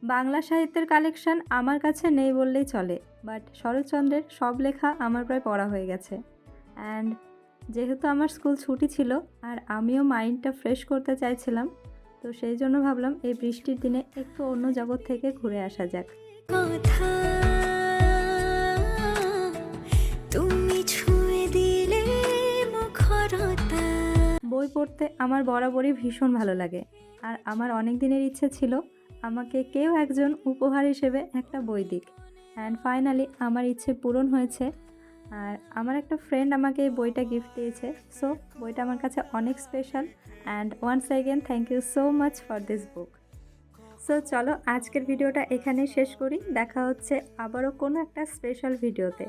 বাংলা সাহিত্যের কালেকশন আমার কাছে নেই বললেই চলে, বাট শরৎচন্দ্রের সব লেখা আমার প্রায় পড়া হয়ে গেছে। অ্যান্ড যেহেতু আমার স্কুল ছুটি ছিল আর আমিও মাইন্ডটা ফ্রেশ করতে চাইছিলাম, তো সেই জন্য ভাবলাম এই বৃষ্টির দিনে একটু অন্য জগৎ থেকে ঘুরে আসা যাক। কথা তুমি ছুঁয়ে দিলে মুখরতা। বই পড়তে আমার বরাবরই ভীষণ ভালো লাগে, আর আমার অনেক দিনের ইচ্ছে ছিল আমাকে কেউ একজন উপহার হিসেবে একটা বই দিক। অ্যান্ড ফাইনালি আমার ইচ্ছে পূরণ হয়েছে, আর আমার একটা ফ্রেন্ড আমাকে এই বইটা গিফট দিয়েছে। সো বইটা আমার কাছে অনেক special, and once again thank you so much for this book. So চলো আজকের ভিডিওটা এখানেই শেষ করি, দেখা হচ্ছে আবারও কোনো একটা স্পেশাল ভিডিওতে।